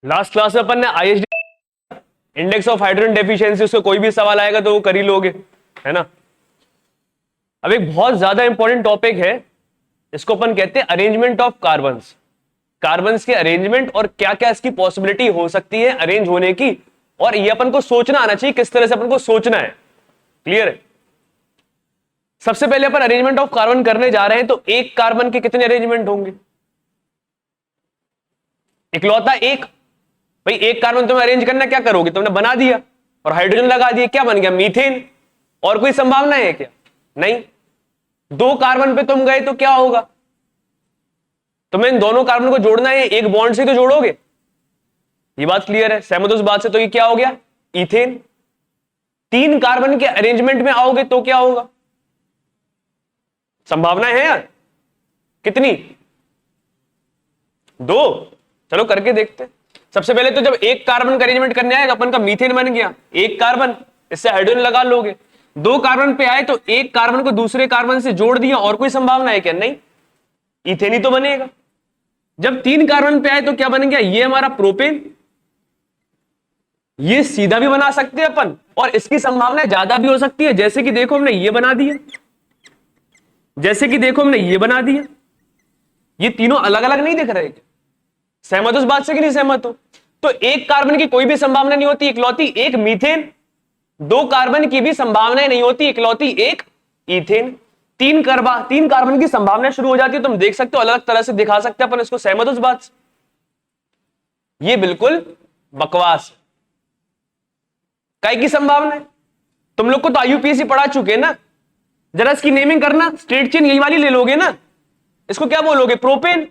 Last class में अपन ने ISD index of hydrogen deficiency, उसको कोई भी सवाल आएगा तो वो कर ही लोगे, है ना। अब एक बहुत ज्यादा इंपॉर्टेंट टॉपिक है, इसको अपन कहते हैं अरेंजमेंट ऑफ कार्बन्स। कार्बन्स के अरेंजमेंट और क्या क्या इसकी पॉसिबिलिटी हो सकती है अरेंज होने की, और ये अपन को सोचना आना चाहिए किस तरह से अपन को सोचना है। क्लियर है। सबसे पहले अपन अरेंजमेंट ऑफ कार्बन करने जा रहे हैं, तो एक कार्बन के कितने अरेंजमेंट होंगे? इकलौता एक। भाई एक कार्बन तुम्हें अरेंज करना, क्या करोगे? तुमने बना दिया और हाइड्रोजन लगा दिया, क्या बन गया? मीथेन। और कोई संभावना है क्या? नहीं। दो कार्बन पे तुम गए तो क्या होगा? तुम्हें इन दोनों कार्बन को जोड़ना है, एक बॉन्ड से तो जोड़ोगे। ये बात क्लियर है, सहमत हो इस बात से? तो ये क्या हो गया? इथेन। तीन कार्बन के अरेंजमेंट में आओगे तो क्या होगा? संभावनाएं हैं यार कितनी? दो। चलो करके देखते हैं। सबसे पहले तो जब एक कार्बन का अरेंजमेंट करने आए तो अपन का मीथेन बन गया, एक कार्बन, इससे हाइड्रोजन लगा लोगे। दो कार्बन पे आए तो एक कार्बन को दूसरे कार्बन से जोड़ दिया, और कोई संभावना है क्या? नहीं, इथेन ही तो बनेगा। जब तीन कार्बन पे आए तो क्या बन गया? ये हमारा प्रोपेन। ये सीधा भी बना सकते हैं अपन, और इसकी संभावना ज्यादा भी हो सकती है। जैसे कि देखो हमने ये बना दिया, जैसे कि देखो हमने ये बना दिया। ये तीनों अलग अलग नहीं दिख रहे क्या? सहमत हो इस बात से कि नहीं सहमत हो? तो एक कार्बन की कोई भी संभावना नहीं होती, इकलौती एक मीथेन। दो कार्बन की भी संभावनाएं नहीं होती, इकलौती एक इथेन। तीन कार्बन की संभावना शुरू हो जाती है। तुम देख सकते हो, अलग अलग तरह से दिखा सकते हैं अपन इसको। सहमत हो इस बात से? ये बिल्कुल बकवास है। काय की संभावना है? तुम लोग को तो आईयूपीएसी पढ़ा चुके हैं ना। जरा इसकी नेमिंग करना, स्ट्रेट चेन यही वाली ले लोगे ना। इसको क्या बोलोगे? प्रोपेन।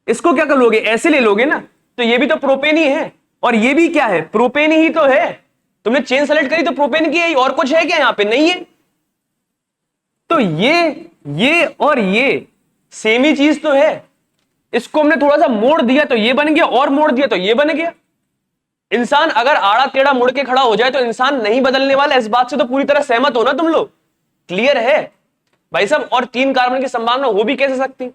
इसको क्या कर लोगे? ऐसे ले लोगे ना। तो ये भी तो प्रोपेन ही है, और ये भी क्या है? प्रोपेन ही तो है। तुमने चेन सेलेक्ट करी तो प्रोपेन की है, और कुछ है क्या यहां पे? नहीं है। तो ये और ये सेम ही चीज तो है। इसको हमने थोड़ा सा मोड़ दिया तो ये बन गया, और मोड़ दिया तो ये बन गया। इंसान अगर आड़ा टेढ़ा मुड़ के खड़ा हो जाए तो इंसान नहीं बदलने वाला। इस बात से तो पूरी तरह सहमत हो ना तुम लोग? क्लियर है भाई साहब? और तीन कार्बन की संभावना हो भी कैसे सकती?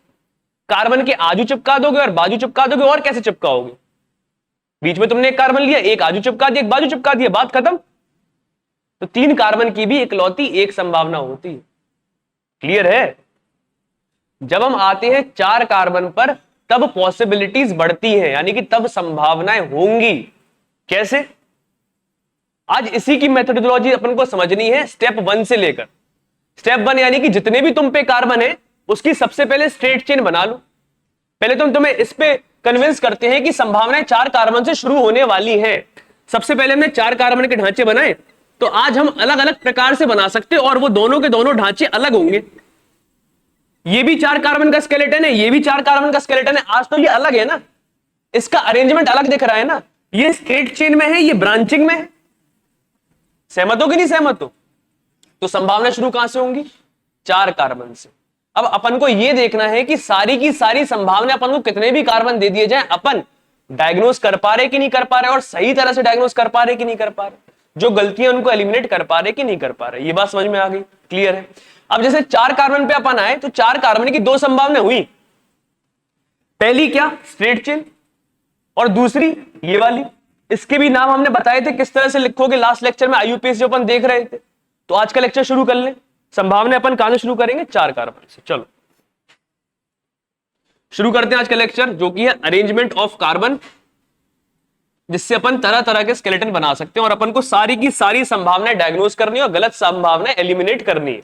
कार्बन के आजू चिपका दोगे और बाजू चिपका दोगे, और कैसे चिपकाओगे? बीच में तुमने एक कार्बन लिया, एक आजू चिपका दिया, एक बाजू चिपका दिया, बात खत्म। तो तीन कार्बन की भी इकलौती एक संभावना होती है। क्लियर है? जब हम आते हैं चार कार्बन पर तब पॉसिबिलिटीज बढ़ती हैं, यानी कि तब संभावनाएं होंगी। कैसे? आज इसी की मेथोडोलॉजी अपन को समझनी है, स्टेप 1 से लेकर स्टेप 1, यानी कि जितने भी तुम पे कार्बन है उसकी सबसे पहले स्ट्रेट चेन बना लो। पहले तुम्हें इस पे कन्विंस करते हैं कि संभावनाएं चार कार्बन से शुरू होने वाली हैं। सबसे पहले हमने चार कार्बन के ढांचे बनाए, तो आज हम अलग अलग प्रकार से बना सकते हैं, और वो दोनों के दोनों ढांचे अलग होंगे। ये भी चार कार्बन का स्केलेटन है, ये भी चार कार्बन का स्केलेटन है। आज तो ये अलग है ना, इसका अरेंजमेंट अलग दिख रहा है ना। ये स्ट्रेट चेन में है, ये ब्रांचिंग में है। सहमत हो कि नहीं सहमत हो? तो संभावना शुरू कहां से होंगी? चार कार्बन से। अब अपन को यह देखना है कि सारी की सारी संभावना अपन को कितने भी कार्बन दे दिए जाएं, अपन डायग्नोस कर पा रहे कि नहीं कर पा रहे, और सही तरह से डायग्नोस कर पा रहे कि नहीं कर पा रहे, जो गलतियां उनको एलिमिनेट कर पा रहे कि नहीं कर पा रहे। ये बात समझ में आ गई? क्लियर है? अब जैसे चार कार्बन पे अपन आए तो चार कार्बन की दो संभावना हुई। पहली क्या? स्ट्रेट चेन, और दूसरी ये वाली। इसके भी नाम हमने बताए थे किस तरह से लिखोगे लास्ट लेक्चर में, आईयूपीएस जो अपन देख रहे थे। तो आज का लेक्चर शुरू कर लें। संभावना अपन कहां से शुरू करेंगे? चार कार्बन से। चलो शुरू करते हैं आज का लेक्चर, जो कि है अरेंजमेंट ऑफ कार्बन, जिससे अपन तरह तरह के स्केलेटन बना सकते हैं, और अपन को सारी की सारी संभावनाएं डायग्नोज करनी है और गलत संभावनाएं एलिमिनेट करनी है।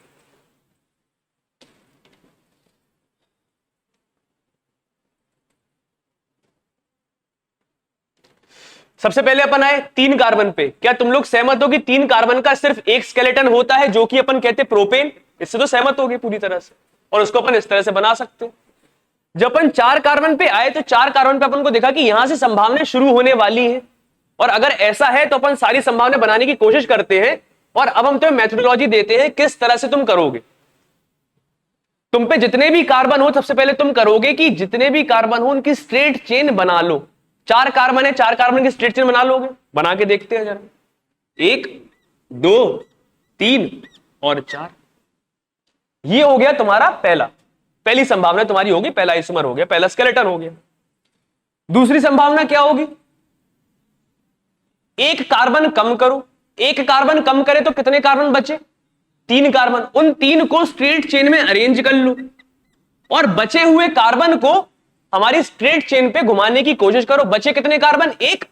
सबसे पहले अपन आए तीन कार्बन पे। क्या तुम लोग सहमत हो कि तीन कार्बन का सिर्फ एक स्केलेटन होता है, जो कि अपन कहते हैं प्रोपेन? इससे तो सहमत हो गए पूरी तरह से, और उसको अपन इस तरह से बना सकते हैं। जब अपन चार कार्बन पे आए तो चार कार्बन पे अपन को देखा कि यहां से संभावनाएं शुरू होने वाली हैं, और अगर ऐसा है तो अपन सारी संभावनाएं बनाने की कोशिश करते हैं। और अब हम तुम्हें मेथोडोलॉजी देते हैं किस तरह से तुम करोगे। तुम पे जितने भी कार्बन हो, सबसे पहले तुम करोगे कि जितने भी कार्बन हो उनकी स्ट्रेट चेन बना लो। चार कार्बन है, चार कार्बन की स्ट्रेट चेन बना लोगे? बना के देखते हैं जरा। एक, दो, तीन और चार। ये हो गया तुम्हारा पहली संभावना तुम्हारी होगी, पहला आइसोमर हो गया, पहला स्केलेटन हो गया। दूसरी संभावना क्या होगी, एक कार्बन कम करो, एक कार्बन कम करे तो कितने कार्बन बचे, 3 कार्बन, उन 3 को स्ट्रेट चेन में अरेंज कर लो और बचे हुए कार्बन को हमारी स्ट्रेट चेन पे घुमाने की कोशिश करो। बचे कितने कार्बन, एक,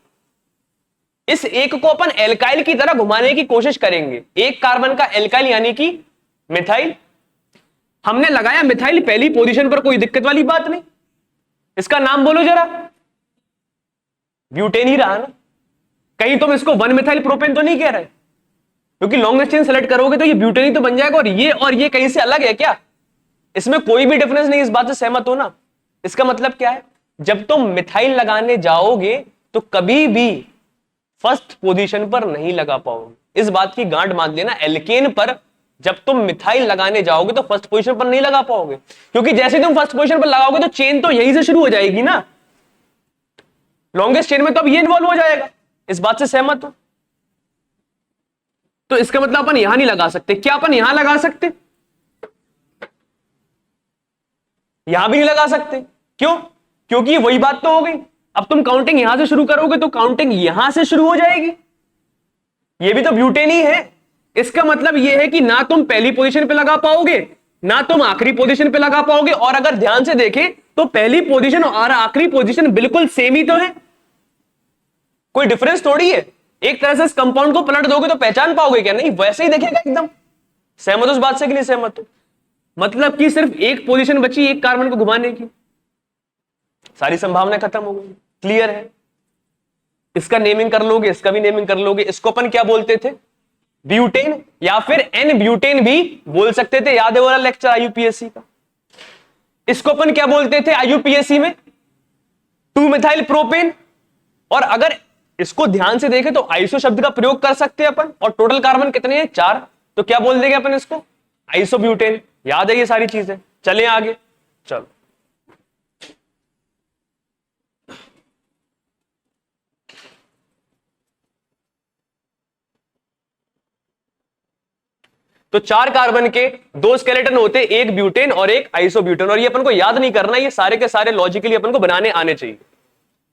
इस एक को अपन एल्काइल की तरह घुमाने की कोशिश करेंगे, एक कार्बन का एल्काइल यानी कि मिथाइल। हमने लगाया मिथाइल पहली पोजीशन पर, कोई दिक्कत वाली बात नहीं। इसका नाम बोलो जरा, ब्यूटेन ही रहा ना, कहीं तुम इसको 1 मिथाइल प्रोपेन तो नहीं कह रहे, क्योंकि लॉन्गेस्ट चेन सेलेक्ट करोगे तो ये ब्यूटेन ही तो बन जाएगा। और ये कहीं से अलग है क्या, इसमें कोई भी डिफरेंस नहीं, इस बात से सहमत हो ना। इसका मतलब क्या है, जब तुम मिथाइल लगाने जाओगे तो कभी भी फर्स्ट पोजीशन पर नहीं लगा पाओगे, इस बात की गांठ बांध लेना। एल्केन पर जब तुम मिथाइल लगाने जाओगे तो फर्स्ट पोजीशन पर नहीं लगा पाओगे, क्योंकि जैसे तुम फर्स्ट पोजीशन पर लगाओगे तो चेन तो यहीं से शुरू हो जाएगी ना, लॉन्गेस्ट चेन में तो अब ये इन्वॉल्व हो जाएगा। इस बात से सहमत हो, तो इसका मतलब अपन यहां नहीं लगा सकते। क्या अपन यहां लगा सकते, यहां भी नहीं लगा सकते, क्यों, क्योंकि वही बात तो हो गई। अब तुम काउंटिंग यहां से शुरू करोगे तो काउंटिंग यहां से शुरू हो जाएगी, ये भी तो ब्यूटेन ही है। इसका मतलब यह है कि ना तुम पहली पोजीशन पे लगा पाओगे ना तुम आखिरी पोजीशन पे लगा पाओगे। और अगर ध्यान से देखें तो पहली पोजीशन और आखिरी पोजीशन बिल्कुल सेम ही तो है, कोई डिफरेंस थोड़ी है। एक तरह से इस कंपाउंड को पलट दोगे तो पहचान पाओगे क्या, नहीं वैसे ही देखेगा एकदम। सहमत हो इस बात से कि नहीं सहमत हो, मतलब कि सिर्फ एक पोजीशन बची एक कार्बन को घुमाने की, सारी संभावना खत्म हो गई। क्लियर है, इसका नेमिंग कर लोगे, इसका भी नेमिंग कर लोगे। इसको अपन क्या बोलते थे, ब्यूटेन या फिर एन ब्यूटेन भी बोल सकते थे, याद है वाला लेक्चर आईयूपीएससी का। इसको अपन क्या बोलते थे आईयूपीएससी में, 2 मिथाइल प्रोपेन। और अगर इसको ध्यान से देखें तो आइसो शब्द का प्रयोग कर सकते हैं अपन, और टोटल कार्बन कितने हैं 4, तो क्या बोल देंगे अपन इसको, आइसोब्यूटेन। याद है ये सारी चीजें, चलें आगे, चलो। तो 4 कार्बन के 2 स्केलेटन होते, एक ब्यूटेन और एक आइसोब्यूटेन। और ये अपन को याद नहीं करना, ये सारे के सारे लॉजिकली अपन को बनाने आने चाहिए।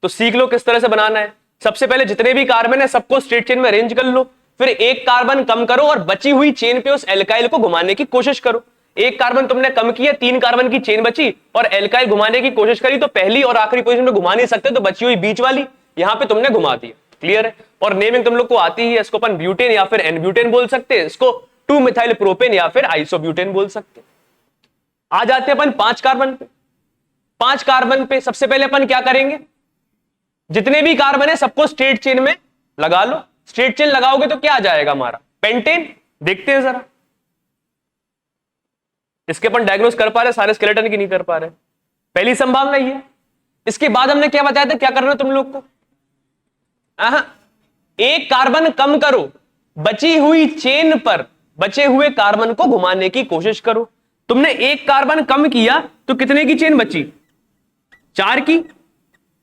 तो सीख लो किस तरह से बनाना है। सबसे पहले जितने भी कार्बन है सबको स्ट्रेट चेन में अरेंज कर लो, फिर एक कार्बन कम करो और बची हुई चेन पे उस एल्काइल को घुमाने की कोशिश करो। एक कार्बन तुमने कम किया, 3 कार्बन की चेन बची और एल्काइल घुमाने की कोशिश करी, तो पहली और आखिरी पोजीशन पे घुमा नहीं सकते, तो बची हुई बीच वाली यहां पे तुमने घुमा दी। क्लियर है, और नेमिंग तुम लोग को आती ही है, इसको अपन ब्यूटेन या फिर एन ब्यूटेन बोल सकते हैं, इसको 2 मिथाइल प्रोपेन या फिर आइसोब्यूटेन बोल सकते हैं। आ जाते हैं अपन 5 कार्बन पे। 5 कार्बन पे सबसे पहले अपन क्या करेंगे, जितने भी कार्बन है सबको स्ट्रेट चेन में लगा लो। स्ट्रेट चेन लगाओगे तो क्या आ जाएगा हमारा, पेंटेन। देखते हैं जरा, इसके अपन डायग्नोस कर पा रहे, सारे स्केलेटन की नहीं कर पा रहे, पहली संभावना ये। इसके बाद हमने क्या बताया था, क्या करना तुम लोग को, एक कार्बन कम करो, बची हुई चेन पर बचे हुए कार्बन को घुमाने की कोशिश करो। तुमने एक कार्बन कम किया तो कितने की चेन बची, 4 की,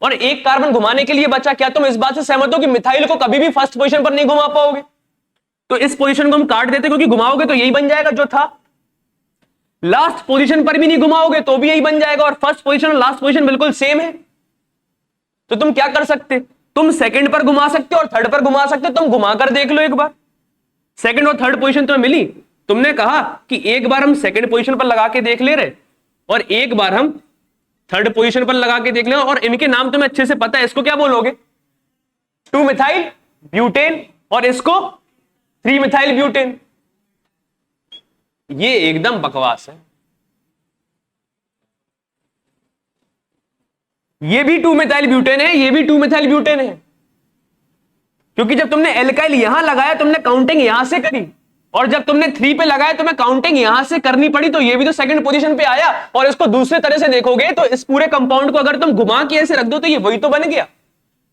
और एक कार्बन घुमाने के लिए बचा। क्या तुम इस बात से सहमत हो कि मिथाइल को कभी भी फर्स्ट पोजीशन पर नहीं घुमा पाओगे, तो इस पोजीशन को हम काट देते, क्योंकि घुमाओगे तो यही बन जाएगा जो था। लास्ट पोजीशन पर भी नहीं घुमाओगे तो भी यही बन जाएगा, और फर्स्ट पोजीशन और लास्ट पोजीशन बिल्कुल सेम है। तो तुम क्या कर सकते, तुम सेकंड पर घुमा सकते हो और थर्ड पर घुमा सकते हो। तुम घुमा कर देख लो एक बार, सेकंड और थर्ड पोजीशन तुम्हें मिली, तुमने कहा कि एक बार हम सेकंड पोजीशन पर लगा के देख ले रहे और एक बार हम थर्ड पोजीशन पर लगा के देख ले, और इनके नाम तुम्हें अच्छे से पता है। इसको क्या बोलोगे, 2 मिथाइल ब्यूटेन, और इसको 3 मिथाइल ब्यूटेन। ये एकदम बकवास है, ये भी 2 मिथाइल ब्यूटेन है, ये भी 2 मिथाइल ब्यूटेन है, क्योंकि जब तुमने एल्काइल यहां लगाया तुमने काउंटिंग यहां से करी, और जब तुमने 3 पे लगाया तुम्हें काउंटिंग यहां से करनी पड़ी, तो ये भी तो सेकंड पोजीशन पे आया। और इसको दूसरे तरह से देखोगे तो इस पूरे कंपाउंड को अगर तुम घुमा के ऐसे रख दो तो ये वही तो बन गया,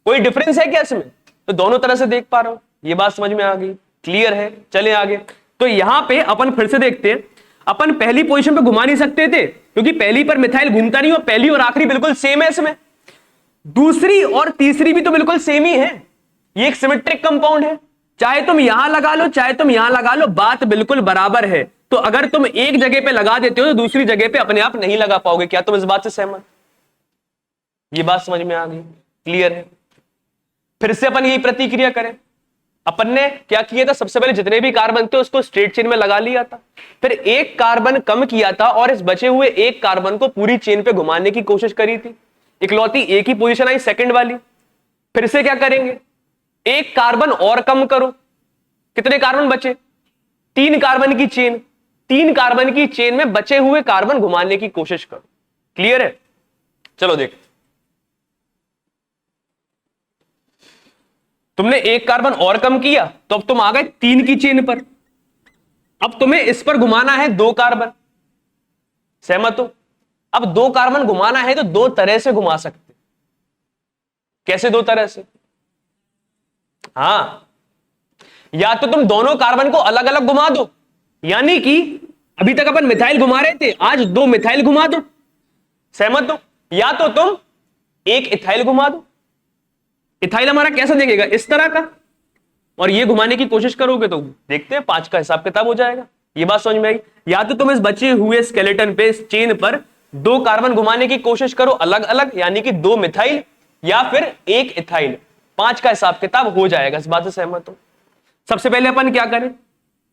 कोई डिफरेंस है क्या इसमें, तो दोनों तरह से देख पा रहे हो, ये बात समझ में आ गई। क्लियर है, चले आगे। तो यहां पे अपन फिर से देखते हैं, अपन पहली पोजीशन पे घुमा नहीं सकते थे क्योंकि पहली पर मिथाइल घूमता नहीं, और पहली और आखिरी बिल्कुल सेम है इसमें। दूसरी और तीसरी भी तो बिल्कुल सेम ही है, ये एक सिमेट्रिक कंपाउंड है, चाहे तुम यहां लगा लो चाहे तुम यहां लगा लो, बात बिल्कुल बराबर है। तो अगर तुम एक जगह पे लगा देते हो तो दूसरी जगह पे अपने आप नहीं लगा पाओगे। क्या तुम इस बात से सहमत, ये बात समझ में आ गई, क्लियर है। फिर से अपन यही प्रतिक्रिया करें। अपन ने क्या किया था, सबसे पहले जितने भी कार्बन थे उसको स्ट्रेट चेन में लगा लिया था, फिर एक कार्बन कम किया था और इस बचे हुए एक कार्बन को पूरी चेन पे घुमाने की कोशिश करी थी। इकलौती एक ही पोजीशन आई, सेकंड वाली। फिर से क्या करेंगे, एक कार्बन और कम करो। कितने कार्बन बचे, 3 कार्बन की चेन। 3 कार्बन की चेन में बचे हुए कार्बन घुमाने की कोशिश करो। क्लियर है? चलो देख, तुमने एक कार्बन और कम किया तो अब तुम आ गए 3 की चेन पर। अब तुम्हें इस पर घुमाना है 2 कार्बन। सहमत हो? अब 2 कार्बन घुमाना है तो 2 तरह से घुमा सकते। कैसे 2 तरह से? हां, या तो तुम दोनों कार्बन को अलग अलग घुमा दो, यानी कि अभी तक अपन मिथाइल घुमा रहे थे, आज 2 मिथाइल घुमा दो। सहमत हो? या तो तुम एक इथाइल घुमा दो। इथाइल हमारा कैसा दिखेगा, इस तरह का, और ये घुमाने की कोशिश करोगे तो देखते हैं 5 का हिसाब किताब हो जाएगा। ये बात समझ में आई? या तो तुम इस बचे हुए स्केलेटन पे, इस चेन पर 2 कार्बन घुमाने की कोशिश करो अलग अलग, यानी कि 2 मिथाइल, या फिर एक इथाइल। 5 का हिसाब किताब हो जाएगा। इस बात से सहमत हो? सबसे पहले अपन क्या करें,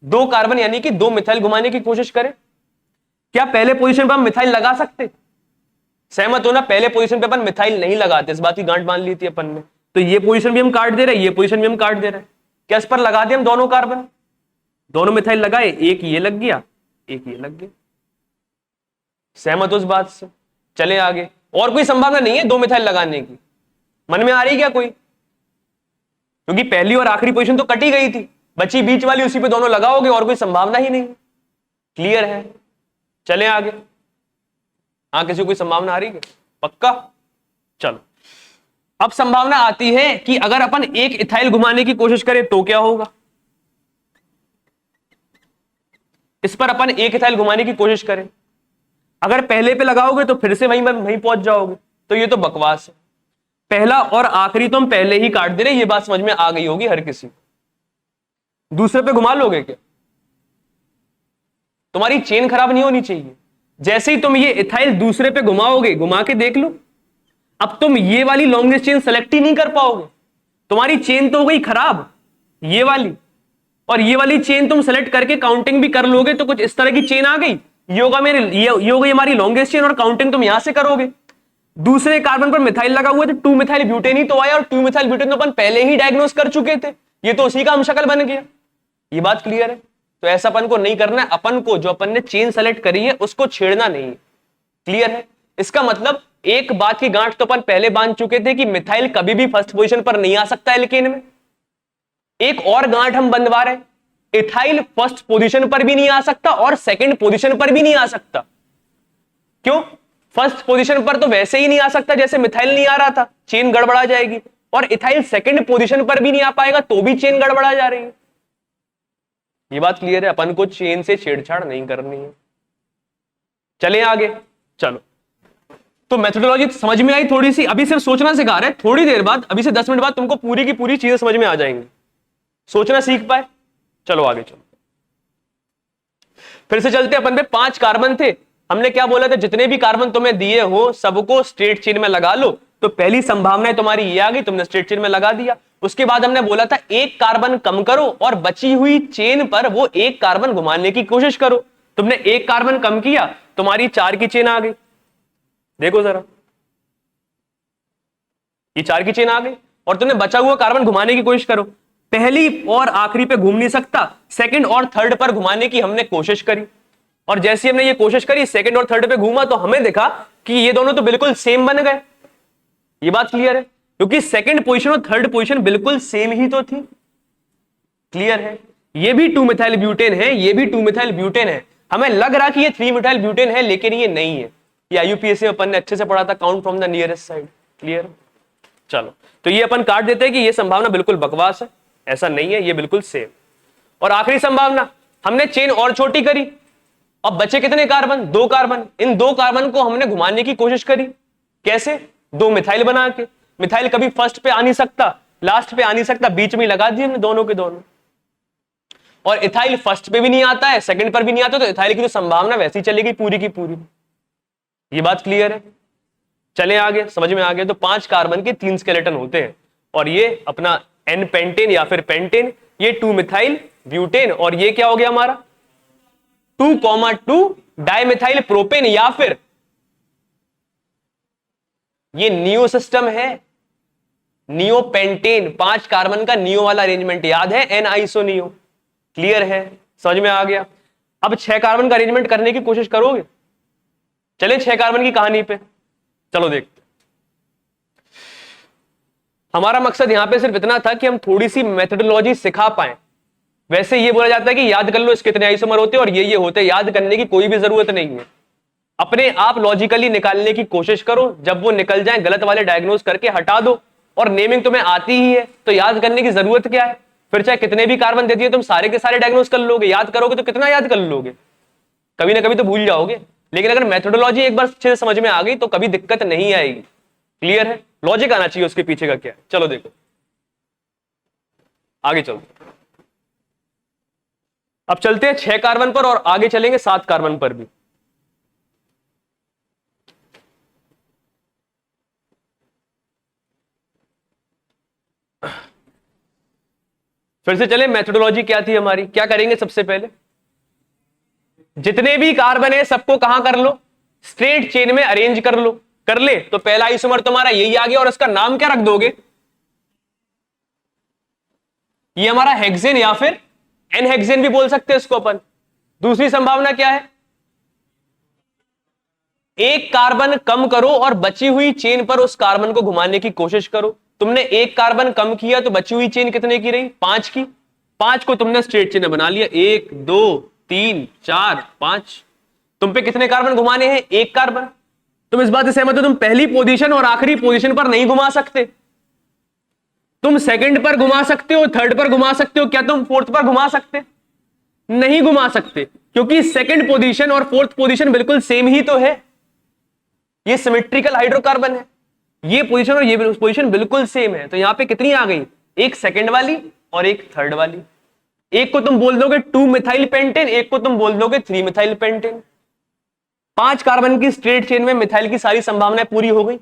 2 कार्बन यानी कि 2 मिथाइल घुमाने की कोशिश करें। क्या पहले पोजीशन पर हम मिथाइल लगा सकते? सहमत हो ना? पहले पोजीशन पे अपन मिथाइल नहीं लगाते, इस बात की गांठ बांध ली थी अपन ने। तो ये पोजीशन भी हम काट दे रहे हैं, ये पोजीशन भी हम काट दे रहे हैं। क्या इस पर लगा दिए हम दोनों कार्बन, दोनों मिथाइल लगाए, एक ये लग गया, एक ये लग गया। सहमत हो इस बात से? चले आगे। और कोई संभावना नहीं है 2 मिथाइल लगाने की? मन में आ रही क्या कोई? क्योंकि पहली और आखिरी पोजीशन तो कटी गई थी, बची बीच वाली, उसी पे दोनों लगाओगे, और कोई संभावना ही नहीं। क्लियर है? चले आगे। हाँ, किसी को कोई संभावना आ रही है? पक्का? चलो, अब संभावना आती है कि अगर अपन एक इथाइल घुमाने की कोशिश करें तो क्या होगा। इस पर अपन एक इथाइल घुमाने की कोशिश करें, अगर पहले पे लगाओगे तो फिर से वहीं पहुंच जाओगे, तो ये तो बकवास है। पहला और आखिरी तो हम पहले ही काट दे रहे, ये बात समझ में आ गई होगी हर किसी। दूसरे पे घुमा लोगे क्या? तुम्हारी चेन खराब नहीं होनी चाहिए। जैसे ही तुम ये इथाइल दूसरे पे घुमाओगे, घुमा के देख लो, अब तुम ये वाली लॉन्गेस्ट चेन सेलेक्ट ही नहीं कर पाओगे। तुम्हारी चेन तो हो गई खराब, ये वाली, और ये वाली चेन तुम सेलेक्ट करके काउंटिंग भी कर लोगे तो कुछ इस तरह की चेन आ गई, ये हो गई हमारी लॉन्गेस्ट चेन, और काउंटिंग तुम यहां से करोगे। दूसरे कार्बन पर मिथाइल लगा हुआ है तो 2 मिथाइल ब्यूटेन ही तो आया, और 2 मिथाइल ब्यूटेन तो अपन पहले ही डायग्नोस कर चुके थे, ये तो उसी का हम शक्ल बन गया। ये बात क्लियर है? तो ऐसा अपन को नहीं करना है। अपन को जो अपन ने चेन सेलेक्ट करी है उसको छेड़ना नहीं है। क्लियर है? इसका मतलब एक बात की गांठ तो अपन पहले बांध चुके थे कि मिथाइल कभी भी फर्स्ट पोजीशन पर नहीं आ सकता एल्केन में। एक और गांठ हम बंधवा रहे, इथाइल फर्स्ट पोजीशन पर भी नहीं आ सकता और सेकंड पोजीशन पर भी नहीं आ सकता। क्यों? फर्स्ट पोजीशन पर तो वैसे ही नहीं आ सकता जैसे मिथाइल नहीं आ रहा था, चेन गड़बड़ा जाएगी, और इथाइल सेकंड पोजीशन पर भी नहीं आ पाएगा तो भी चेन गड़बड़ा जा रही है। ये बात क्लियर है? अपन को चेन से छेड़छाड़ नहीं करनी है। चले आगे। चलो, तो मेथोडोलॉजी समझ में आई थोड़ी सी? अभी सिर्फ सोचना सिखा रहे हैं, थोड़ी देर बाद, अभी से 10 मिनट बाद तुमको पूरी की पूरी चीजें समझ में आ जाएंगी, सोचना सीख पाए। चलो आगे चलो, फिर से चलते। अपन पे 5 कार्बन थे, हमने क्या बोला था, जितने भी कार्बन तुम्हें दिए हो सबको स्ट्रेट चेन में लगा लो। तो पहली संभावना है तुम्हारी ये आ गई, तुमने स्ट्रेट चेन में लगा दिया। उसके बाद हमने बोला था एक कार्बन कम करो और बची हुई चेन पर वो एक कार्बन घुमाने की कोशिश करो। तुमने एक कार्बन कम किया, तुम्हारी 4 की चेन आ गई। देखो जरा, ये 4 की चेन आ गई, और तुमने बचा हुआ कार्बन घुमाने की कोशिश करो। पहली और आखिरी पे घूम नहीं सकता, सेकंड और थर्ड पर घुमाने की हमने कोशिश करी, और जैसे हमने ये कोशिश करी, सेकंड और थर्ड पे घूमा, तो हमें देखा कि ये दोनों तो बिल्कुल सेम बन गए। ये बात क्लियर है? क्योंकि सेकंड पोजीशन और थर्ड पोजीशन बिल्कुल सेम ही तो थी। क्लियर है? ये भी 2 मिथाइल ब्यूटेन है, ये भी 2 मिथाइल ब्यूटेन है। हमें लग रहा कि ये 3 मिथाइल ब्यूटेन है, लेकिन ये नहीं है। ये आईयूपीएससी अपन ने अच्छे से पढ़ा था, count from the nearest side. Clear? चलो, तो ये अपन काट देते हैं कि ये संभावना बिल्कुल बकवास है, ऐसा नहीं है, ये बिल्कुल सेम। और आखिरी संभावना, हमने चेन और छोटी करी, अब बचे कितने कार्बन? 2 कार्बन। इन 2 कार्बन को हमने घुमाने की कोशिश करी। कैसे? 2 मिथाइल बना के। मिथाइल कभी फर्स्ट पे आ नहीं सकता, लास्ट पे आ नहीं सकता, बीच में लगा दिए हमने दोनों के दोनों। और इथाइल फर्स्ट पे भी नहीं आता है, सेकंड पर भी नहीं आता, तो इथाइल की जो संभावना वैसी चलेगी पूरी की पूरी। ये बात क्लियर है? चले आगे, समझ में आ गया। तो 5 कार्बन के 3 स्केलेटन होते हैं और ये अपना एन पेंटेन या फिर पेंटेन, ये 2 मिथाइल ब्यूटेन, और ये क्या हो गया हमारा 2,2 डाइमिथाइल प्रोपेन, या फिर ये नियो सिस्टम है, नियो पेंटेन, 5 कार्बन का नियो वाला अरेंजमेंट याद है, एन आइसोनियो। क्लियर है, समझ में आ गया। अब 6 कार्बन का अरेंजमेंट करने की कोशिश करोगे? चले 6 कार्बन की कहानी पे चलो देखते। हमारा मकसद यहां पे सिर्फ इतना था कि हम थोड़ी सी मेथोडोलॉजी सिखा पाए। वैसे ये बोला जाता है कि याद कर लो इसके कितने आइसोमर होते हैं और ये होते हैं, याद करने की कोई भी जरूरत नहीं है, अपने आप लॉजिकली निकालने की कोशिश करो। जब वो निकल जाए गलत वाले डायग्नोज करके हटा दो, और नेमिंग तुम्हें आती ही है तो याद करने की जरूरत क्या है। फिर चाहे कितने भी कार्बन दे दिए तुम सारे के सारे डायग्नोज कर लोगे, याद करोगे तो कितना याद कर लोगे, कभी ना कभी तो भूल जाओगे। लेकिन अगर मेथोडोलॉजी एक बार अच्छे से समझ में आ गई तो कभी दिक्कत नहीं आएगी। क्लियर है, लॉजिक आना चाहिए उसके पीछे का क्या है। चलो देखो आगे चलो, अब चलते हैं 6 कार्बन पर और आगे चलेंगे 7 कार्बन पर भी। फिर से चले, मेथोडोलॉजी क्या थी हमारी, क्या करेंगे सबसे पहले, जितने भी कार्बन है सबको कहां कर लो, स्ट्रेट चेन में अरेंज कर लो। कर ले तो पहला आइसोमर तुम्हारा यही आ गया, और इसका नाम क्या रख दोगे, ये हमारा हेक्सेन या फिर एन हेक्सेन भी बोल सकते हैं इसको अपन। दूसरी संभावना क्या है, एक कार्बन कम करो और बची हुई चेन पर उस कार्बन को घुमाने की कोशिश करो। तुमने एक कार्बन कम किया तो बची हुई चेन कितने की रही, 5 की। 5 को तुमने स्ट्रेट चेन बना लिया, 1 2 3 4 5। तुम पे कितने कार्बन घुमाने हैं, एक कार्बन। तुम इस बात से सहमत हो तुम पहली पोजीशन और आखिरी पोजीशन पर नहीं घुमा सकते, तुम सेकंड पर घुमा सकते हो, थर्ड पर घुमा सकते हो, क्या तुम फोर्थ पर घुमा सकते, नहीं घुमा सकते, क्योंकि सेकंड पोजीशन और फोर्थ पोजीशन बिल्कुल सेम ही तो है, ये सिमेट्रिकल हाइड्रोकार्बन है, ये पोजीशन और ये पोजीशन बिल्कुल सेम है। तो यहां पे कितनी आ गई, एक सेकंड वाली और एक थर्ड वाली। एक को तुम बोल दोगे 2 मिथाइल पेंटेन, एक को तुम बोल दोगे 3 मिथाइल पेंटेन। 5 कार्बन की स्ट्रेट चेन में मिथाइल की सारी संभावनाएं पूरी हो गई।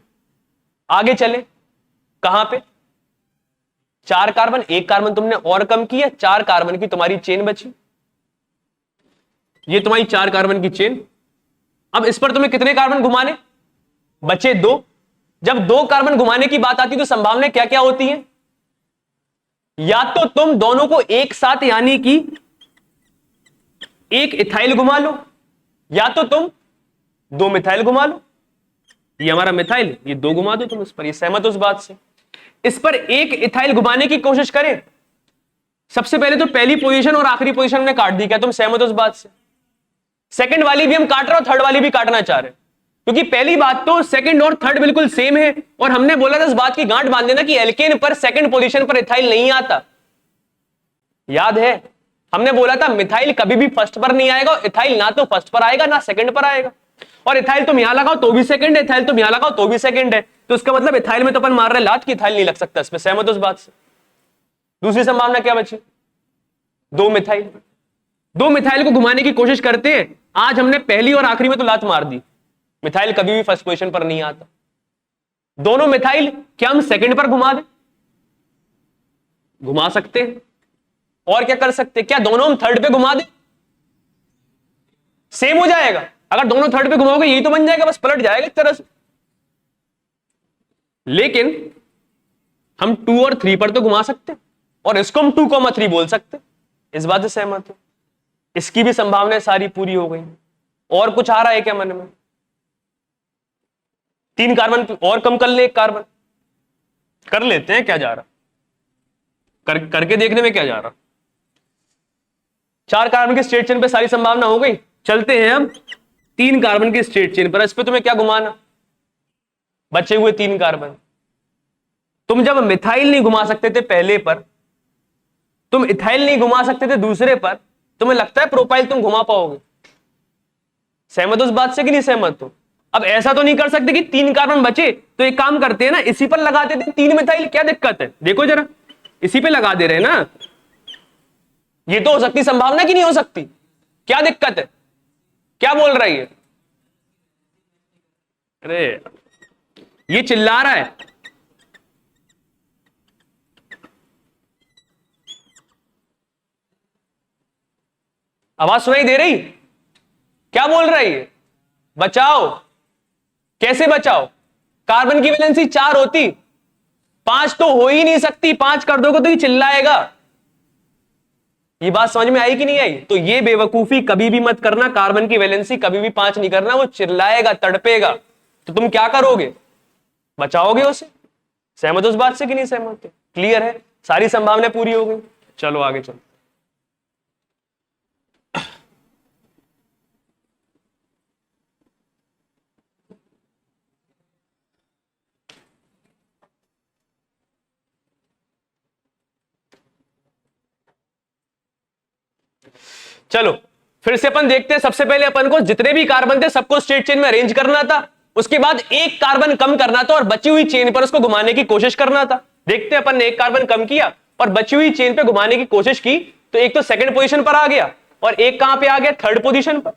आगे चले कहां पे, 4 कार्बन, एक कार्बन तुमने और कम किया, 4 कार्बन की तुम्हारी चेन बची, ये तुम्हारी 4 कार्बन की चेन। अब इस पर तुम्हें कितने कार्बन घुमाने, बचे 2। जब 2 कार्बन घुमाने की बात आती है तो संभावनाएं क्या क्या होती हैं, या तो तुम दोनों को एक साथ यानी कि एक इथाइल घुमा लो, या तो तुम 2 मिथाइल घुमा लो। ये हमारा मिथाइल, ये 2 घुमा दो तुम इस पर, ये सहमत हो उस बात से। इस पर एक इथाइल घुमाने की कोशिश करें, सबसे पहले तो पहली पोजीशन और आखिरी पोजीशन में काट दी, क्या तुम सहमत हो उस बात से। सेकंड वाली भी हम काट रहे और थर्ड वाली भी काटना चाह रहे हैं, क्योंकि पहली बात तो सेकंड और थर्ड बिल्कुल सेम है, और हमने बोला था इस बात की गांठ बांध देना कि एल्केन पर सेकंड पोजीशन पर इथाइल नहीं आता, याद है। हमने बोला था मिथाइल कभी भी फर्स्ट पर नहीं आएगा, इथाइल ना तो फर्स्ट पर आएगा ना सेकंड पर आएगा। और इथाइल तुम यहां लगाओ तो भी सेकंड है, इथाइल तुम यहां लगाओ तो भी सेकंड है, तो इसका मतलब इथाइल में तो अपन मार रहे लात की इथाइल नहीं लग सकता इसमें, सहमत उस बात से। दूसरी संभावना क्या बची, 2 मिथाइल। 2 मिथाइल को घुमाने की कोशिश करते हैं, आज हमने पहली और आखिरी में तो लात मार दी, मिथाइल कभी भी फर्स्ट पोजीशन पर नहीं आता। दोनों मिथाइल क्या हम सेकंड पर घुमा दें, घुमा सकते हैं। और क्या कर सकते हैं, क्या दोनों हम थर्ड पे घुमा दें, सेम हो जाएगा। अगर दोनों थर्ड पे घुमाओगे यही तो बन जाएगा, बस पलट जाएगा एक तरह से। लेकिन हम 2 और 3 पर तो घुमा सकते, और इसको हम 2,3 बोल सकते, इस बात से सहमत हो। इसकी भी संभावनाएं सारी पूरी हो गई। और कुछ आ रहा है क्या मन में, 3 कार्बन और कम कर ले, 1 कार्बन कर लेते हैं, क्या जा रहा, करके देखने में क्या जा रहा। 4 कार्बन के स्ट्रेट चेन पे सारी संभावना हो गई। चलते हैं हम 3 कार्बन के स्ट्रेट चेन पर, इस पे तुम्हें क्या घुमाना, बचे हुए 3 कार्बन। तुम जब मिथाइल नहीं घुमा सकते थे पहले पर, तुम इथाइल नहीं घुमा सकते थे दूसरे पर, तुम्हें लगता है प्रोपाइल तुम घुमा पाओगे, सहमत उस बात से कि नहीं सहमत हो। अब ऐसा तो नहीं कर सकते कि 3 कार्बन बचे तो एक काम करते हैं ना, इसी पर लगा देते 3 मिथाइल, क्या दिक्कत है, देखो जरा इसी पे लगा दे रहे हैं ना, ये तो हो सकती संभावना कि नहीं हो सकती, क्या दिक्कत है, क्या बोल रही है। अरे ये चिल्ला रहा है, आवाज सुनाई दे रही? क्या बोल रहा है ये? बचाओ। कैसे बचाओ? कार्बन की वैलेंसी 4 होती, 5 तो हो ही नहीं सकती, 5 कर दोगे तो ये चिल्लाएगा। ये बात समझ में आई कि नहीं आई? तो ये बेवकूफी कभी भी मत करना, कार्बन की वैलेंसी कभी भी 5 नहीं करना, वो चिल्लाएगा, तड़पेगा, तो तुम क्या करोगे? बचाओगे उसे। सहमत हो उस बात से कि नहीं सहमत? क्लियर है? सारी संभावनाएं पूरी हो गई। चलो आगे चलो। चलो फिर से अपन देखते हैं। सबसे पहले अपन को जितने भी कार्बन थे सबको स्ट्रेट चेन में अरेंज करना था, उसके बाद एक कार्बन कम करना था और बची हुई चेन पर उसको घुमाने की कोशिश करना था। देखते हैं, अपन ने एक कार्बन कम किया और बची हुई चेन पे घुमाने की कोशिश की, तो एक तो सेकंड पोजीशन पर आ गया और एक कहां पे आ गया? थर्ड पोजीशन पर।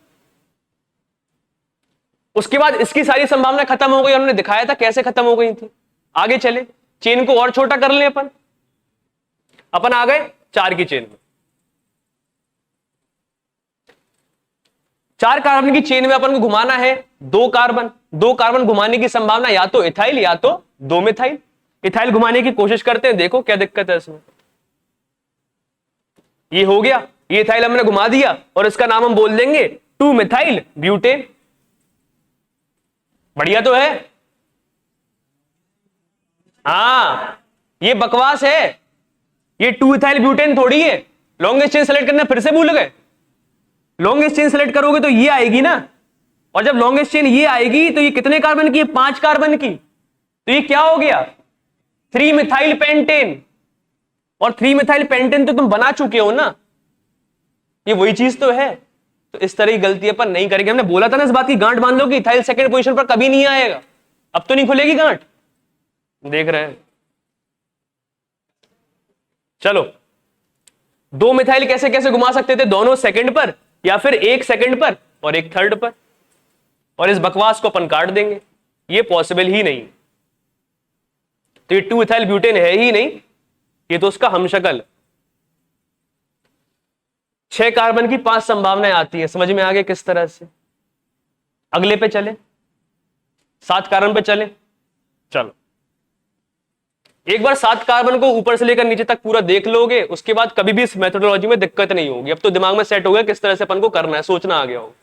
उसके बाद इसकी सारी संभावना खत्म हो गई, उन्होंने दिखाया था कैसे खत्म हो गई थी। आगे चले, चेन को और छोटा कर लें अपन आ गए 4 की चेन में। 4 कार्बन की चेन में अपन को घुमाना है 2 कार्बन। 2 कार्बन घुमाने की संभावना या तो इथाइल या तो 2 मिथाइल। इथाइल घुमाने की कोशिश करते हैं, देखो क्या दिक्कत है इसमें। ये हो गया, ये इथाइल हमने घुमा दिया और इसका नाम हम बोल देंगे 2 मिथाइल ब्यूटेन। बढ़िया तो है? हाँ, ये बकवास है, ये 2 इथाइल ब्यूटेन थोड़ी है। लॉन्गेस्ट चेन सेलेक्ट करना फिर से भूल गए। लॉन्गेस्ट चेन सेलेक्ट करोगे तो ये आएगी ना, और जब लॉन्गेस्ट चेन ये आएगी तो ये कितने कार्बन की है? 5 कार्बन की। तो ये क्या हो गया? 3 मिथाइल पेंटेन। और 3 मिथाइल पेंटेन तो तुम बना चुके हो ना, ये वही चीज तो है। तो इस तरह की गलती अपन नहीं करेंगे। हमने बोला था ना इस बात की गांठ बांध लो कि इथाइल सेकंड पोजीशन पर कभी नहीं आएगा। अब तो नहीं खुलेगी गांठ, देख रहे हैं। चलो, 2 मिथाइल कैसे कैसे घुमा सकते थे? दोनों सेकंड पर या फिर एक सेकंड पर और एक थर्ड पर, और इस बकवास को अपन काट देंगे। ये पॉसिबल ही नहीं। तो ये 2 इथाइल ब्यूटेन है ही नहीं, ये तो उसका हमशक्ल। 6 कार्बन की 5 संभावनाएं आती है। समझ में आ गया किस तरह से? अगले पे चले, 7 कार्बन पे चले। चलो, एक बार 7 कार्बन को ऊपर से लेकर नीचे तक पूरा देख लोगे, उसके बाद कभी भी इस मेथोडोलॉजी में दिक्कत नहीं होगी। अब तो दिमाग में सेट हो गया किस तरह से अपन को करना है, सोचना आ गया हो।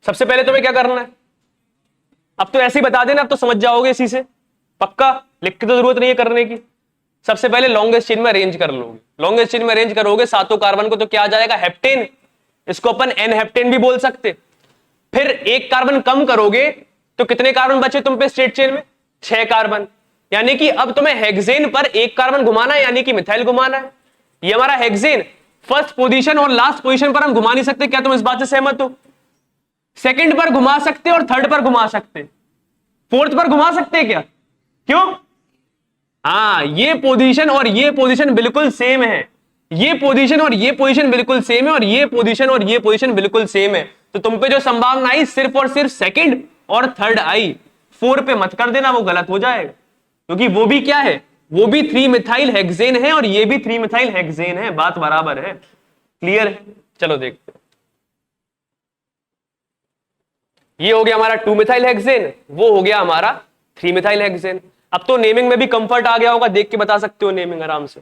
सबसे पहले तुम्हें क्या करना है? अब तो ऐसे ही बता देना, अब तो समझ जाओगे इसी से, पक्का। लिख के तो जरूरत नहीं है करने की। सबसे पहले लॉन्गेस्ट चेन में अरेंज कर लोगे। लॉन्गेस्ट चेन में अरेंज करोगे 7 कार्बन को, तो क्या आ जाएगा? हेप्टेन। इसको अपन एन हेप्टेन भी बोल सकते। फिर एक कार्बन कम करोगे तो कितने कार्बन बचे तुम पे स्ट्रेट चेन में? 6 कार्बन। यानी कि अब तुम्हें हेक्सेन पर एक कार्बन घुमाना है, यानी कि मिथाइल घुमाना है। ये हमारा हेक्सेन फर्स्ट पोजीशन और लास्ट पोजीशन पर हम घुमा नहीं सकते। क्या तुम इस बात से सहमत हो? सेकंड पर घुमा सकते और थर्ड पर घुमा सकते, फोर्थ पर घुमा सकते क्या? क्यों? हाँ, ये पोजीशन और ये पोजीशन बिल्कुल सेम है। ये पोजीशन और ये पोजीशन बिल्कुल सेम है, और ये पोजीशन और ये पोजीशन बिल्कुल सेम है। तो तुम पे जो संभावना आई सिर्फ और सिर्फ सेकंड और थर्ड आई। 4 पे मत कर देना, वो गलत हो जाएगा, क्योंकि वो भी क्या है? वो भी 3 मिथाइल हेक्सेन है और ये भी 3 मिथाइल हेक्सेन है। बात बराबर है। क्लियर है? चलो देखते हैं। ये हो गया हमारा 2 मिथाइल हेक्सेन, वो हो गया हमारा 3 मिथाइल हेक्सेन। अब तो नेमिंग में भी कंफर्ट आ गया होगा, देख के बता सकते हो नेमिंग आराम से।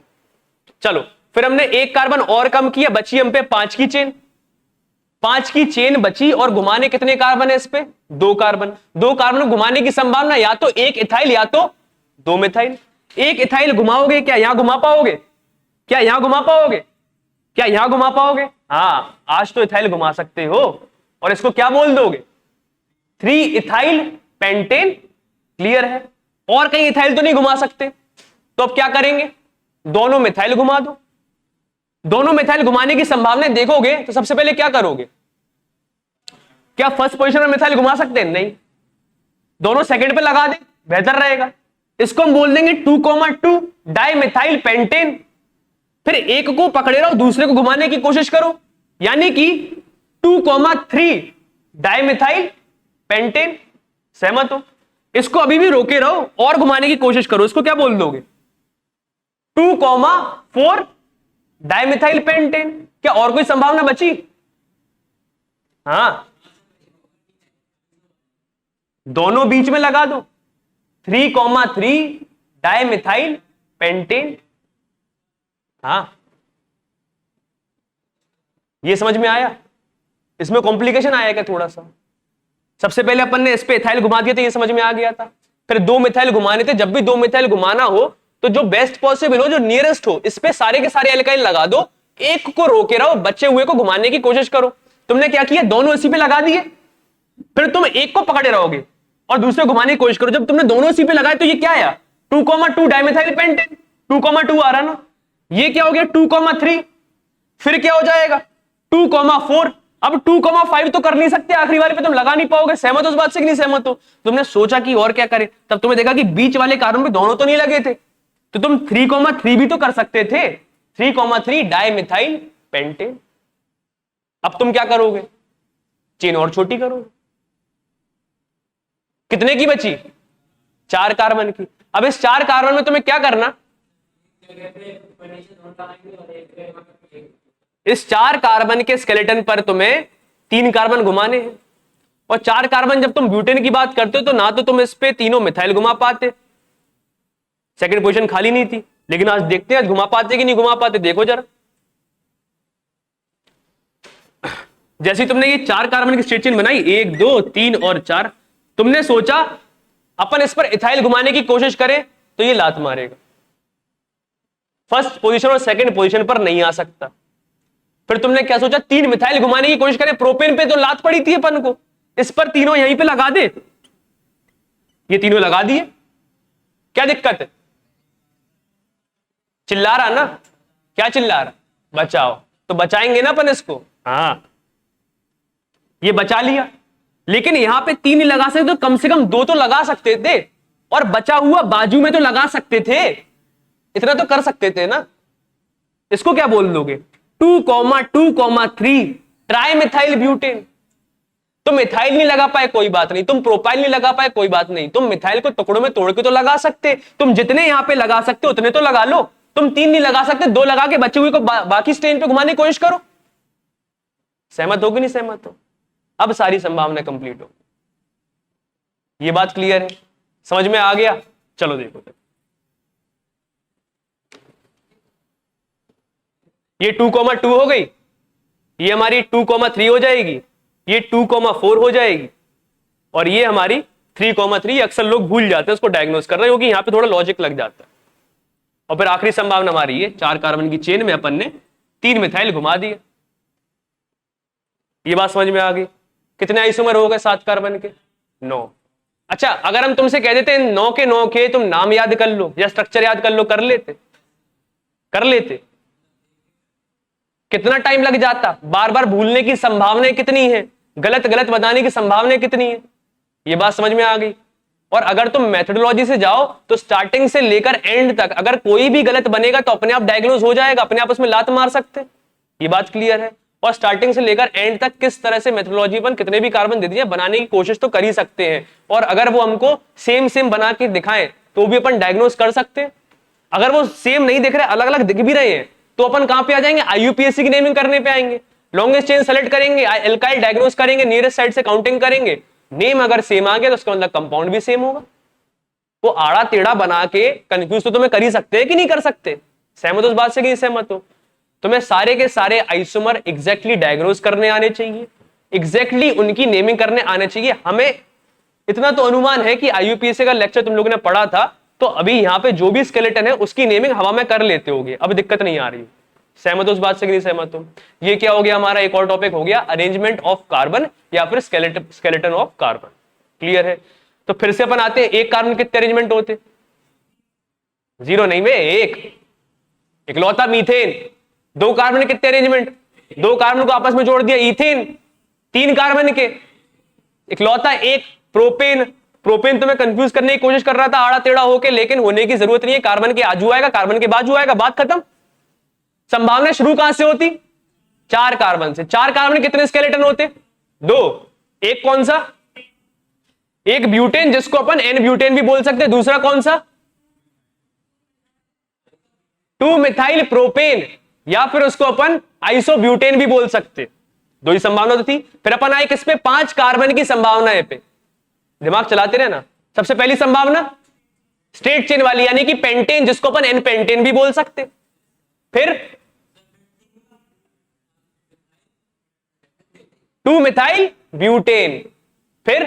चलो, फिर हमने एक कार्बन और कम किया, बची हम पे 5 की चेन। 5 की चेन बची और घुमाने कितने कार्बन है इस पे? 2 कार्बन। 2 कार्बन घुमाने की संभावना या तो एक इथाइल या तो 2 मिथाइल। एक इथाइल घुमाओगे, क्या यहां घुमा पाओगे? क्या यहां घुमा पाओगे? क्या यहां घुमा पाओगे? हाँ, आज तो इथाइल घुमा सकते हो, और इसको क्या बोल दोगे? 3 इथाइल पेंटेन। क्लियर है? और कहीं इथाइल तो नहीं घुमा सकते, तो अब क्या करेंगे? दोनों मिथाइल घुमा दो। दोनों मिथाइल घुमाने की संभावना देखोगे तो सबसे पहले क्या करोगे? क्या फर्स्ट पोजीशन में मिथाइल घुमा सकते हैं? नहीं, दोनों सेकंड पे लगा दे, बेहतर रहेगा। इसको हम बोल देंगे 2,2 डाई मिथाइल पेंटेन। फिर एक को पकड़े रहो, दूसरे को घुमाने की कोशिश करो, यानी कि 2,3 डाइमिथाइल पेंटेन। सहमत हो? इसको अभी भी रोके रहो और घुमाने की कोशिश करो, इसको क्या बोल दोगे? 2,4 डाइमिथाइल पेंटेन। क्या और कोई संभावना बची? हाँ, दोनों बीच में लगा दो, 3,3 डाइमिथाइल पेंटेन। हाँ, ये समझ में आया? इसमें कॉम्प्लिकेशन आया क्या थोड़ा सा? सबसे पहले अपन ने इस पे इथाइल घुमा दिया था, ये समझ में आ गया था। फिर 2 मिथाइल घुमाने थे, जब भी 2 मिथाइल घुमाना हो तो जो बेस्ट पॉसिबल हो, जो नियरेस्ट हो, इस पे सारे के सारे एल्काइल लगा दो, एक को रोके रहो, बचे हुए को घुमाने की कोशिश करो। तुमने क्या किया? दोनों इसी पे लगा दिए, फिर तुम एक को पकड़े रहोगे और दूसरे घुमाने की कोशिश करो। जब तुमने दोनों इसी पे लगाए तो ये क्या आया? 2,2 डाइमिथाइल पेंटेन। 2,2 आ रहा ना, ये क्या हो गया? 2,3। फिर क्या हो जाएगा? 2,4। अब 2,5 तो कर नहीं सकते, आखिरी वाले पे तुम लगा नहीं पाओगे। सहमत हो उस बात से कि नहीं सहमत हो? तुमने सोचा कि और क्या करे, तब तुम्हें देखा कि बीच वाले कार्बन पे दोनों तो नहीं लगे थे, तो तुम 3,3 भी तो कर सकते थे। 3,3 डाइमिथाइल पेंटेन। अब तुम क्या करोगे? चेन और छोटी करोगे। कितने की बची? 4 कार्बन की। अब इस 4 कार्बन में तुम्हें क्या करना? इस 4 कार्बन के स्केलेटन पर तुम्हें 3 कार्बन घुमाने हैं, और 4 कार्बन जब तुम ब्यूटेन की बात करते हो तो ना तो तुम इस पे तीनों मिथाइल घुमा पाते, सेकंड पोजीशन खाली नहीं थी, लेकिन आज देखते हैं आज घुमा पाते कि नहीं घुमा पाते। देखो जरा, जैसे तुमने ये 4 कार्बन की स्ट्रेट चेन बनाई, 1 2 3 और 4, तुमने सोचा अपन इस पर इथाइल घुमाने की कोशिश करें तो ये लात मारेगा, फर्स्ट पोजीशन और सेकंड पोजीशन पर नहीं आ सकता। फिर तुमने क्या सोचा? 3 मिथाइल घुमाने की कोशिश करें, प्रोपेन पे तो लात पड़ी थी अपन को, इस पर तीनों यहीं पे लगा दे। ये तीनों लगा दिए, क्या दिक्कत है? चिल्ला रहा ना? क्या चिल्ला रहा? बचाओ, तो बचाएंगे ना अपन इसको। हाँ, ये बचा लिया, लेकिन यहां पे 3 ही लगा सकते तो कम से कम 2 तो लगा सकते थे, और बचा हुआ बाजू में तो लगा सकते थे, इतना तो कर सकते थे ना। इसको क्या बोल दोगे? 2,2,3 ट्राइमिथाइल ब्यूटेन। तुम मिथाइल नहीं लगा पाए कोई बात नहीं, तुम प्रोपाइल नहीं लगा पाए कोई बात नहीं, तुम मिथाइल को टुकड़ों में तोड़ के तो लगा सकते। तुम जितने यहां पे लगा सकते उतने तो लगा लो। तुम 3 नहीं लगा सकते, 2 लगा के बचे हुए को बाकी स्टेन पे घुमाने की कोशिश करो। सहमत हो कि नहीं सहमत हो? अब सारी संभावना कंप्लीट हो। ये बात क्लियर है? समझ में आ गया? चलो देखो, ये 2,2 हो गई, ये हमारी 2,3 हो जाएगी, ये 2,4 हो जाएगी, और ये हमारी 3,3। अक्सर लोग भूल जाते हैं उसको डायग्नोस कर रहे हैं, क्योंकि यहां पे थोड़ा लॉजिक लग जाता है। और फिर आखिरी संभावना हमारी ये 4 कार्बन की चेन में अपन ने 3 मिथाइल घुमा दिए। ये बात समझ में आ गई? कितने आइसोमर हो गए 7 कार्बन के? 9। अच्छा, अगर हम तुमसे कह देते 9 के 9 के तुम नाम याद कर लो या स्ट्रक्चर याद कर लो, कर लेते? कर लेते? कितना टाइम लग जाता? बार बार भूलने की संभावनाएं कितनी है, गलत गलत बताने की संभावनाएं कितनी है? ये बात समझ में आ गई? और अगर तुम मेथोडोलॉजी से जाओ तो स्टार्टिंग से लेकर एंड तक अगर कोई भी गलत बनेगा तो अपने आप डायग्नोज हो जाएगा, अपने आप उसमें लात मार सकते। ये बात क्लियर है? और स्टार्टिंग से लेकर एंड तक किस तरह से मेथोडोलॉजी पर कितने भी कार्बन दे दिए बनाने की कोशिश तो कर ही सकते हैं, और अगर वो हमको सेम सेम बना के दिखाएं तो भी अपन डायग्नोज कर सकते हैं। अगर वो सेम नहीं दिख रहे, अलग अलग दिख भी रहे हैं, तो अपन कहां पे आ जाएंगे? IUPAC की नेमिंग करने पे आएंगे, लॉन्गेस्ट चेन सेलेक्ट करेंगे, एल्काइल डायग्नोज करेंगे, नियरेस्ट साइड से काउंटिंग करेंगे, नेम अगर सेम आ गया तो उसका मतलब कंपाउंड भी सेम होगा। वो आड़ा टेढ़ा बना के कंफ्यूज तो तुम्हें कर ही सकते हैं कि नहीं कर सकते? सहमत हो उस बात से कि नहीं सहमत हो? तुम्हें सारे के सारे आइसोमर एग्जैक्टली डायग्नोज करने आने चाहिए, एग्जैक्टली उनकी नेमिंग करने आने चाहिए। हमें इतना तो अनुमान है कि IUPAC का लेक्चर तुम लोगों ने पढ़ा था, तो अभी यहां पे जो भी स्केलेटन है उसकी नेमिंग हवा में कर लेते होगे, अब दिक्कत नहीं आ रही। सहमत हो उस बात से कि नहीं सहमत हो? ये क्या हो गया हमारा? एक और टॉपिक हो गया अरेंजमेंट ऑफ कार्बन या फिर स्केलेटन ऑफ कार्बन। क्लियर है? तो फिर से अपन आते हैं, एक कार्बन कितने अरेंजमेंट होते? 0 नहीं में एक, इकलौता मीथेन। 2 कार्बन कितने अरेंजमेंट? 2 कार्बन को आपस में जोड़ दिया, इथेन। 3 कार्बन के इकलौता एक प्रोपेन। प्रोपेन तो मैं कंफ्यूज करने की कोशिश कर रहा था आड़ा टेढ़ा होके, लेकिन होने की जरूरत नहीं है, कार्बन के आजू आएगा, कार्बन के बाजू आएगा, बात खत्म। संभावना शुरू कहां से होती? 4 कार्बन से। 4 कार्बन कितने स्केलेटन होते? 2। एक कौन सा? एक ब्यूटेन, जिसको अपन एन ब्यूटेन भी बोल सकते हैं। दूसरा कौन सा? 2 मिथाइल प्रोपेन, या फिर उसको अपन आइसोब्यूटेन भी बोल सकते। 2 ही संभावना तो थी। फिर अपन आए किस पे? 5 कार्बन की संभावना है पे। दिमाग चलाते रहना। सबसे पहली संभावना स्ट्रेट चेन वाली, यानी कि पेंटेन, जिसको अपन एन पेंटेन भी बोल सकते। फिर 2 मिथाइल ब्यूटेन, फिर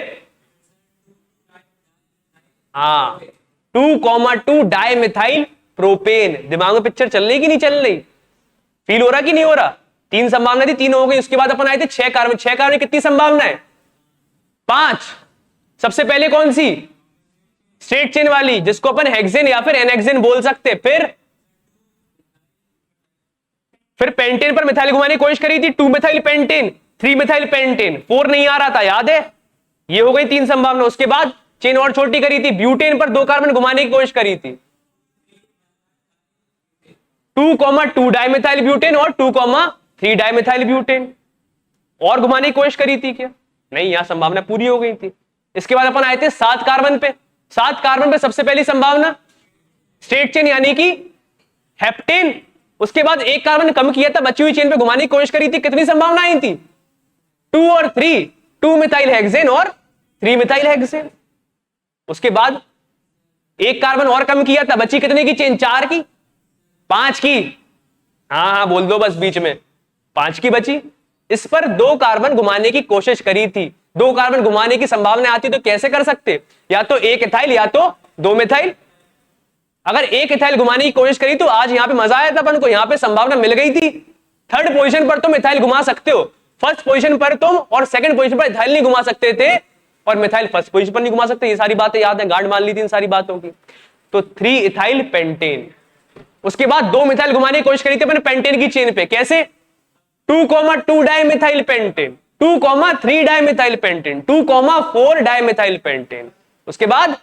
2,2 डाई मिथाइल प्रोपेन। दिमाग में पिक्चर चल रही कि नहीं चल रही? फील हो रहा कि नहीं हो रहा? 3 संभावना थी, 3 हो गई। उसके बाद अपन आए थे 6 कार्बन। 6 कार्बन में कितनी संभावना है? 5। सबसे पहले कौन सी? स्ट्रेट चेन वाली, जिसको अपन हेक्सेन या फिर एनहेक्सेन बोल सकते। फिर पेंटेन पर मिथाइल घुमाने की कोशिश करी थी। 2 मिथाइल पेंटेन, 3 मिथाइल पेंटेन, 4 नहीं आ रहा था, याद है? ये हो गई 3 संभावना। उसके बाद चेन और छोटी करी थी, ब्यूटेन पर 2 कार्बन घुमाने की कोशिश करी थी। 2,2 डाइमिथाइल ब्यूटेन और 2,3 डाइमिथाइल ब्यूटेन। और घुमाने की कोशिश करी थी क्या? नहीं, यहां संभावना पूरी हो गई थी। इसके बाद अपन आए थे 7 कार्बन पे। 7 कार्बन पे सबसे पहली संभावना स्ट्रेट चेन, यानी कि हेप्टेन। उसके बाद 1 कार्बन कम किया था, बची हुई चेन पे घुमाने की कोशिश करी थी। कितनी संभावना आई थी? 2 और 3, 2 मिथाइल हेक्सेन और 3 मिथाइल हेक्सेन। उसके बाद 1 कार्बन और कम किया था, बची कितने की चेन? 4 की, 5 की। हाँ, बोल दो बस बीच में, 5 की बची। इस पर 2 कार्बन घुमाने की कोशिश करी थी। 2 कार्बन घुमाने की संभावना आती तो कैसे कर सकते? या तो 1 इथाइल या तो 2 मिथाइल। अगर 1 इथाइल घुमाने की कोशिश करी तो आज यहां पे मजा आया था अपन को, यहां पे संभावना मिल गई थी। 3rd पोजीशन पर तुम इथाइल घुमा सकते हो, 1st पोजीशन पर तुम और 2nd पोजीशन पर इथाइल नहीं घुमा सकते थे, और मिथाइल 1st पोजीशन पर नहीं घुमा सकते। ये सारी बातें याद है, गांड मान ली थी इन सारी बातों की। तो 3 इथाइल पेंटेन। उसके बाद 2 मिथाइल घुमाने की कोशिश करी थी अपने पेंटेन की चेन पे। कैसे? 2,2 dimethyl pentane, 2,3 dimethyl pentane, 2,4 dimethyl pentane. उसके बाद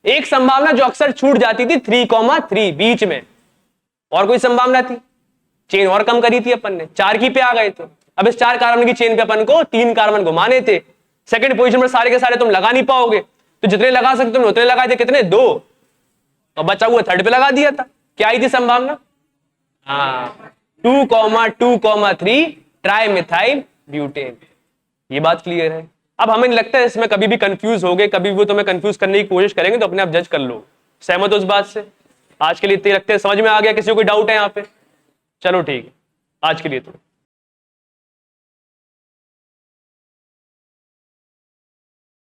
एक संभावना जो अक्सर छूट जाती थी, 3,3 बीच में। और कोई संभावना थी? चेन और कम करी थी अपन ने, 4 की पे आ गए। तो अब इस 4 कार्बन की चेन पे अपन को 3 कार्बन घुमाने थे। 2nd पोजीशन पर सारे के सारे तुम लगा नहीं पाओगे, तो जितने लगा सकते तुमने उतने लगाए थे। कितने? 2। और बचा हुआ 3rd पे लगा दिया था। क्या आई थी संभावना? 2,2,3 ट्राइमिथाइल ब्यूटेन। ये बात क्लियर है? अब हमें नहीं लगता है इसमें कभी भी कंफ्यूज हो गए, कभी भी वो तुम्हें कंफ्यूज करने की कोशिश करेंगे तो अपने आप जज कर लो। सहमत हो इस बात से? आज के लिए इतने लगते हैं, समझ में आ गया? किसी को कोई डाउट है यहाँ पे? चलो ठीक है, आज के लिए तो